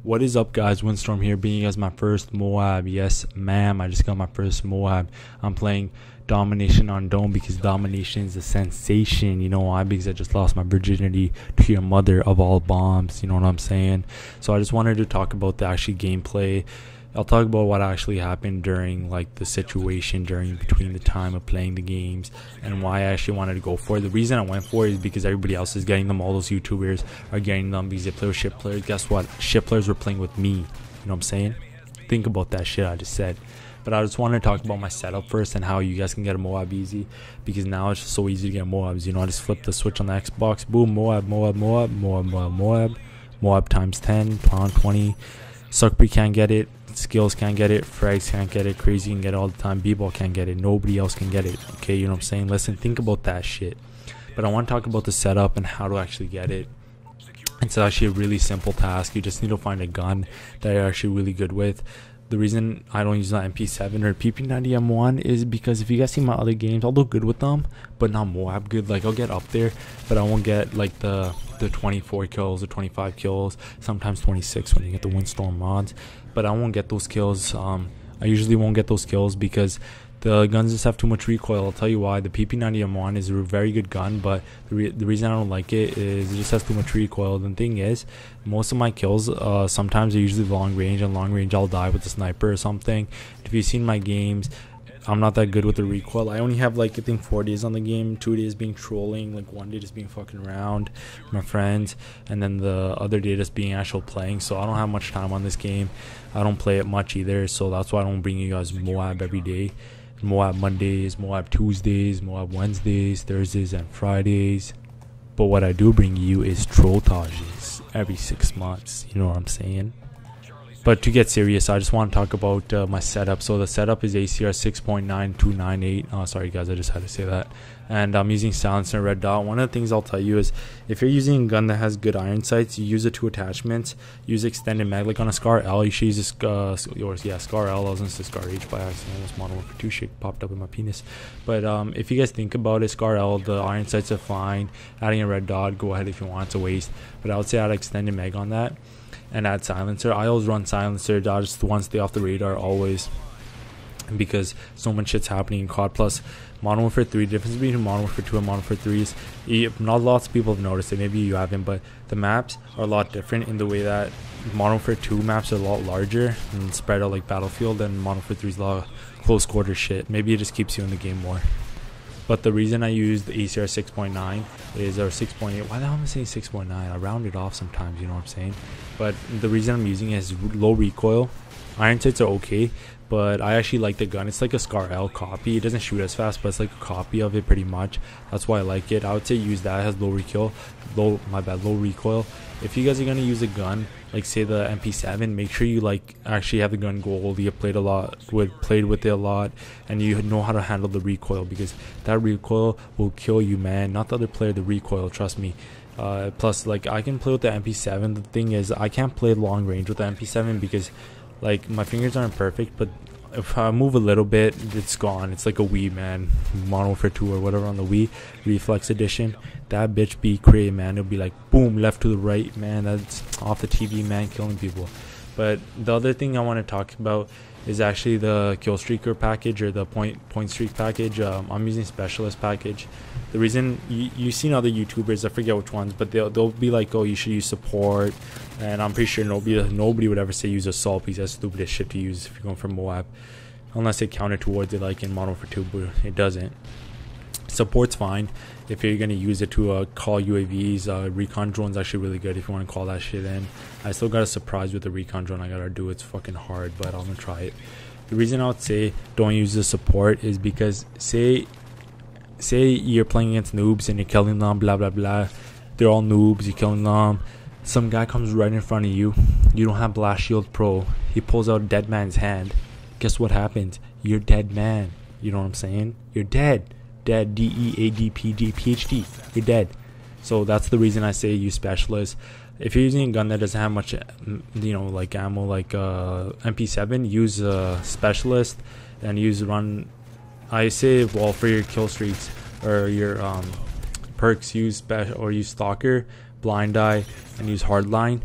What is up, guys? Windstorm here, bringing you guys my first MOAB. Yes, ma'am, I just got my first MOAB. I'm playing Domination on Dome because domination is a sensation. You know why? Because I just lost my virginity to your mother of all bombs. You know what I'm saying? So I just wanted to talk about the actual gameplay. I'll talk about what actually happened during like the situation between the time of playing the games and why I actually wanted to go for it. The reason I went for it is because everybody else is getting them. All those YouTubers are getting them because they play with ship players. Guess what? Ship players were playing with me. You know what I'm saying? Think about that shit I just said. But I just want to talk about my setup first and how you guys can get a MOAB easy, because now it's just so easy to get MOABs. You know, I just flip the switch on the Xbox, boom, MOAB times 10, pound 20. Suckbee can't get it, Skills can't get it, Frags can't get it, Crazy can get it all the time, B-Ball can't get it, nobody else can get it. Okay, you know what I'm saying? Listen, think about that shit. But I want to talk about the setup and how to actually get it. It's actually a really simple task. You just need to find a gun that you're actually really good with. The reason I don't use an MP7 or PP90 M1 is because if you guys see my other games, I'll do good with them, but not MOAB good. Like, I'll get up there, but I won't get like the 24 kills or 25 kills, sometimes 26 when you get the windstorm mods, but I won't get those kills. I usually won't get those kills because the guns just have too much recoil. I'll tell you why. The PP90 M1 is a very good gun, but the reason I don't like it is it just has too much recoil. The thing is, most of my kills sometimes are usually long range, and long range I'll die with a sniper or something. If you've seen my games, I'm not that good with the recoil. I only have like, I think 4 days on the game, 2 days being trolling, like 1 day just being fucking around with my friends, and then the other day just being actual playing. So I don't have much time on this game. I don't play it much either, so that's why I don't bring you guys MOAB every day. MOAB Mondays, MOAB Tuesdays, MOAB Wednesdays, Thursdays, and Fridays. But what I do bring you is trolltages every 6 months. You know what I'm saying? But to get serious, I just want to talk about my setup. So the setup is ACR 6.9298. Oh, sorry guys, I just had to say that. And I'm using silencer and red dot. One of the things I'll tell you is, if you're using a gun that has good iron sights, you use the 2 attachments. Use extended mag. Like on a Scar L, you should use a Scar L. I was going to say Scar H by accident. Almost Modern Warfare 2 shit popped up in my penis. But if you guys think about it, Scar L, the iron sights are fine. Adding a red dot, go ahead if you want. It's a waste. But I would say add extended mag on that. And add silencer. I always run silencer, dodge the one, stay off the radar always, because so much shit's happening in COD. Plus Modern Warfare 3, the difference between Modern Warfare 2 and Modern Warfare 3 is, not lots of people have noticed it, maybe you haven't, but the maps are a lot different in the way that Modern Warfare 2 maps are a lot larger and spread out like Battlefield, and Modern Warfare 3 is a lot of close quarter shit. Maybe it just keeps you in the game more. But the reason I use the ACR 6.9 is, or 6.8, why the hell am I saying 6.9? I round it off sometimes, you know what I'm saying? But the reason I'm using it is low recoil. Iron sights are okay, but I actually like the gun. It's like a Scar L copy. It doesn't shoot as fast, but it's like a copy of it pretty much. That's why I like it. I would say use that. It has low recoil. Low recoil. If you guys are gonna use a gun, like say the MP7, make sure you like actually have the gun gold. You played with it a lot, and you know how to handle the recoil, because that recoil will kill you, man. Not the other player, the recoil, trust me. Plus, like, I can play with the MP7. The thing is, I can't play long range with the MP7 because, like, my fingers aren't perfect, but if I move a little bit, it's gone. It's like a Wii, man. Modern Warfare 2 or whatever on the Wii Reflex Edition. That bitch be crazy, man. It'll be like, boom, left to the right, man. That's off the TV, man, killing people. But the other thing I want to talk about is actually the kill streaker package, or the point streak package. I'm using specialist package. The reason you've seen other YouTubers, I forget which ones, but they'll be like, oh, you should use support, and I'm pretty sure nobody would ever say use assault, because that's stupid shit to use if you're going for MOAB, unless it counter towards it like in Modern Warfare 2, but it doesn't. Support's fine if you're going to use it to call UAVs. Recon drone's actually really good if you want to call that shit in. I still got a surprise with the recon drone I gotta do. It's fucking hard, but I'm gonna try it. The reason I would say don't use the support is because say you're playing against noobs and you're killing them, blah blah blah. They're all noobs, you're killing them. Some guy comes right in front of you. You don't have Blast Shield Pro. He pulls out a dead man's hand. Guess what happens? You're dead, man. You know what I'm saying? You're dead. Dead. DEADPD PhD. You're dead. So that's the reason I say use specialist. If you're using a gun that doesn't have much, you know, like ammo, like MP7, use specialist, and use run. I say, well, for your kill streaks or your perks, use special or use stalker, blind eye, and use hardline.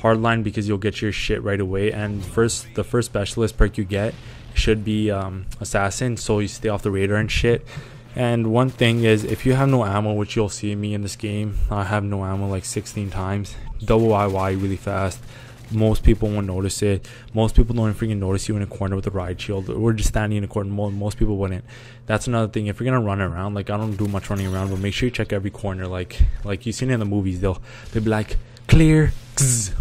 Hardline because you'll get your shit right away. And the first specialist perk you get should be assassin, so you stay off the radar and shit. And one thing is, if you have no ammo, which you'll see me in this game, I have no ammo like 16 times. Double IY really fast. Most people won't notice it. Most people don't freaking notice you in a corner with a ride shield. We're just standing in a corner. Most people wouldn't. That's another thing. If you're gonna run around, like I don't do much running around, but make sure you check every corner. Like you've seen it in the movies, they'll be like clear.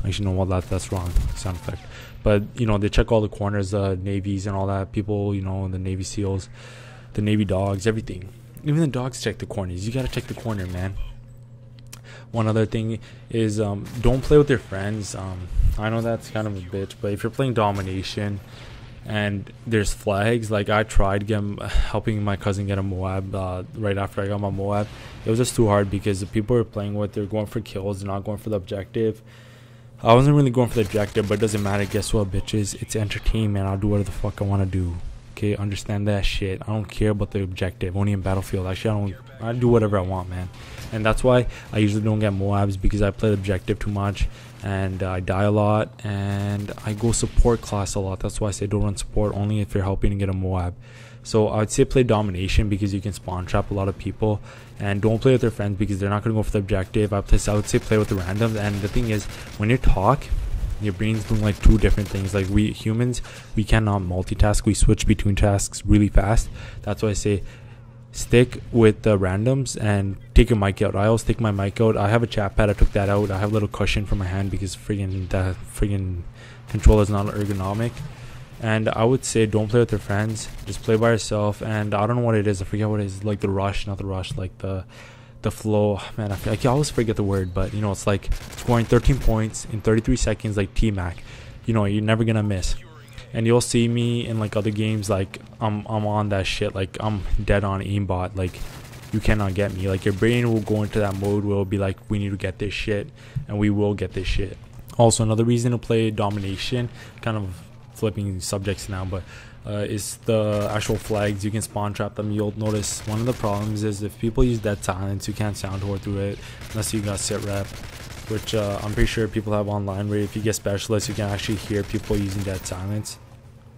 Actually, no, well that's wrong sound effect. But you know, they check all the corners, navies and all that. People, you know, the Navy SEALs, the Navy dogs, everything. Even the dogs check the corners. You gotta check the corner, man. One other thing is don't play with your friends. I know that's kind of a bitch, but if you're playing domination and there's flags, like I tried helping my cousin get a MOAB right after I got my MOAB. It was just too hard because the people we're playing with, they're going for kills, they're not going for the objective. I wasn't really going for the objective, but it doesn't matter. Guess what, bitches? It's entertainment. I'll do whatever the fuck I want to do. Okay, understand that shit. I don't care about the objective. Only in Battlefield. Actually, I do whatever I want, man. And that's why I usually don't get MOABs, because I play the objective too much and I die a lot and I go support class a lot. That's why I say don't run support, only if you're helping to get a MOAB. So I would say play domination because you can spawn trap a lot of people, and don't play with your friends because they're not going to go for the objective. I would say play with the randoms. And the thing is, when you talk, your brain's doing like two different things. Like we humans, we cannot multitask. We switch between tasks really fast. That's why I say stick with the randoms and take your mic out. I always take my mic out. I have a chat pad. I took that out. I have a little cushion for my hand because the controller is not ergonomic. And I would say don't play with your friends. Just play by yourself. And I don't know what it is. I forget what it is. Like the rush, not the rush. Like the flow. Man, I always forget the word. But you know, it's like scoring 13 points in 33 seconds, like T-Mac. You know, you're never gonna miss. And you'll see me in like other games, like I'm on that shit. Like I'm dead on aimbot. Like you cannot get me. Like your brain will go into that mode where it'll be like, we need to get this shit, and we will get this shit. Also, another reason to play domination, kind of flipping subjects now, but is the actual flags. You can spawn trap them. You'll notice one of the problems is if people use dead silence, you can't sound whore through it unless you got sit rep, which I'm pretty sure people have online, where if you get specialists, you can actually hear people using dead silence,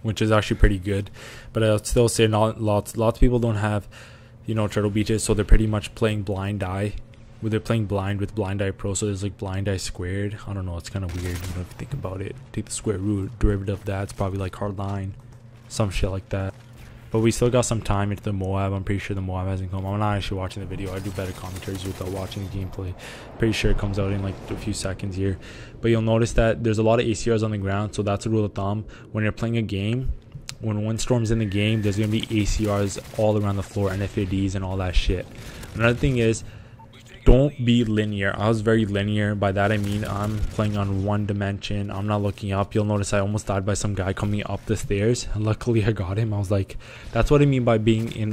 which is actually pretty good. But I'll still say lots of people don't have, you know, turtle beaches, so they're pretty much playing blind eye. Where they're playing blind with blind eye pro, so there's like blind eye squared. I don't know, it's kind of weird, you know, if you think about it. Take the square root derivative of that, it's probably like hardline, some shit like that. But we still got some time into the MOAB. I'm pretty sure the MOAB hasn't come. I'm not actually watching the video. I do better commentaries without watching the gameplay. Pretty sure it comes out in like a few seconds here. But you'll notice that there's a lot of ACRs on the ground, so that's a rule of thumb. When you're playing a game, when windstorm's in the game, there's gonna be ACRs all around the floor, and FADs and all that shit. Another thing is, don't be linear. I was very linear. By that I mean I'm playing on one dimension. I'm not looking up. You'll notice I almost died by some guy coming up the stairs, and luckily I got him. I was like, that's what I mean by being in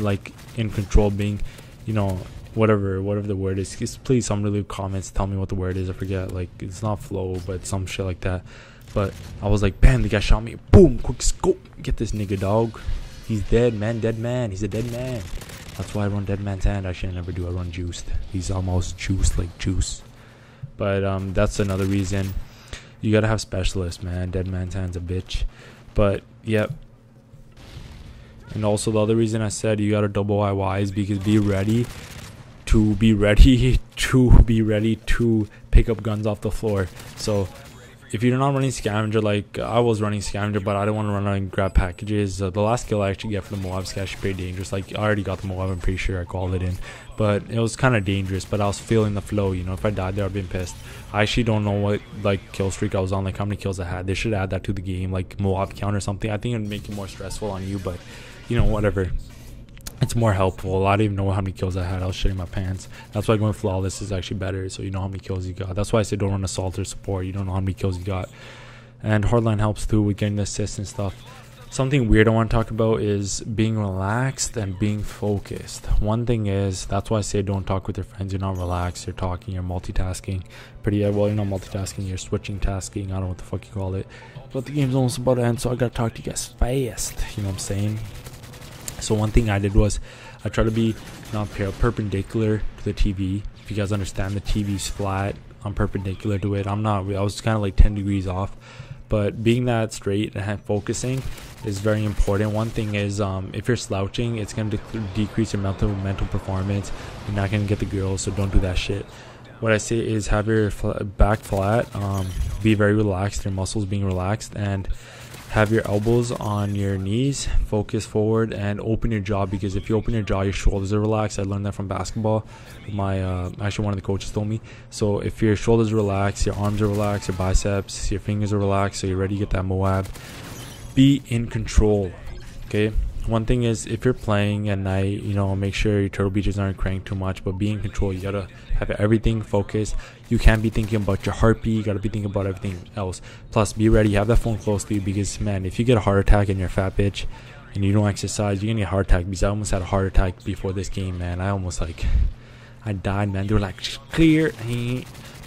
control, being, you know, whatever the word is. Just please, some really comments, tell me what the word is. I forget. Like, it's not flow, but some shit like that. But I was like, bam, the guy shot me. Boom, quick scope. Get this nigga, dog. He's dead, man. Dead man. He's a dead man. That's why I run Dead Man's Hand. Actually, I never do. I run Juiced. He's almost juiced like juice. But that's another reason. You gotta have specialists, man. Dead Man's Hand's a bitch. But, yep. And also the other reason I said you gotta double IY is because be ready to pick up guns off the floor. So if you're not running scavenger, like I was running scavenger, but I don't want to run out and grab packages. The last kill I actually get for the MOAB is actually pretty dangerous. Like I already got the MOAB, I'm pretty sure I called it in, but it was kind of dangerous. But I was feeling the flow, you know. If I died there, I'd been pissed. I actually don't know what like kill streak I was on, like how many kills I had. They should add that to the game, like MOAB count or something. I think it'd make it more stressful on you, but you know, whatever. It's more helpful. I don't even know how many kills I had. I was shitting my pants. That's why going flawless is actually better, so you know how many kills you got. That's why I say don't run assault or support. You don't know how many kills you got. And hardline helps too with getting the assists and stuff. Something weird I want to talk about is being relaxed and being focused. One thing is, that's why I say don't talk with your friends. You're not relaxed, you're talking, you're multitasking. Well, you're not multitasking, you're switching tasking. I don't know what the fuck you call it. But the game's almost about to end, so I gotta talk to you guys fast. You know what I'm saying? So one thing I did was I try to be not perpendicular to the TV. If you guys understand, the TV's flat. I'm perpendicular to it. I'm not. I was kind of like 10 degrees off. But being that straight and focusing is very important. One thing is, if you're slouching, it's going to decrease your mental performance. You're not going to get the girls, so don't do that shit. What I say is have your back flat, be very relaxed, your muscles being relaxed, and have your elbows on your knees, focus forward, and open your jaw, because if you open your jaw, your shoulders are relaxed. I learned that from basketball. Actually, one of the coaches told me. So if your shoulders are relaxed, your arms are relaxed, your biceps, your fingers are relaxed, so you're ready to get that MOAB. Be in control, okay? One thing is, if you're playing at night, make sure your turtle beaches aren't cranked too much, but be in control. You gotta have everything focused. You can't be thinking about your heartbeat. You gotta be thinking about everything else. Plus, be ready. Have that phone close to you, because, man, if you get a heart attack and you're a fat bitch and you don't exercise, you're gonna get a heart attack. Because I almost had a heart attack before this game, man. I died, man. They were like, clear.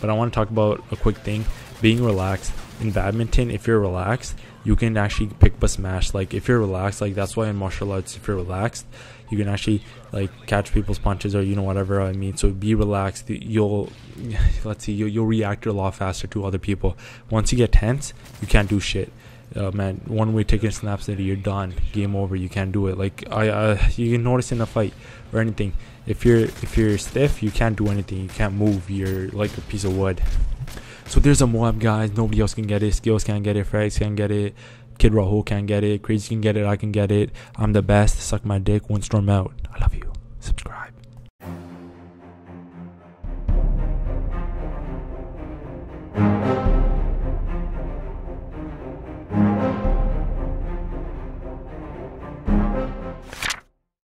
But I want to talk about a quick thing. Being relaxed. In badminton, if you're relaxed, you can actually pick up a smash. Like, if you're relaxed, like, that's why in martial arts, if you're relaxed, you can actually, like, catch people's punches, or whatever I mean. So be relaxed. You'll react a lot faster to other people. Once you get tense, you can't do shit. Man, one way taking snaps that you're done, game over. You can't do it. Like, you can notice in a fight or anything, if you're stiff, you can't do anything. You can't move. You're like a piece of wood. So there's a MOAB, guys. Nobody else can get it. Skills can't get it. Frags can't get it. Kid Rahul can't get it. Crazy can get it. I can get it. I'm the best. Suck my dick. Windstorm out. I love you.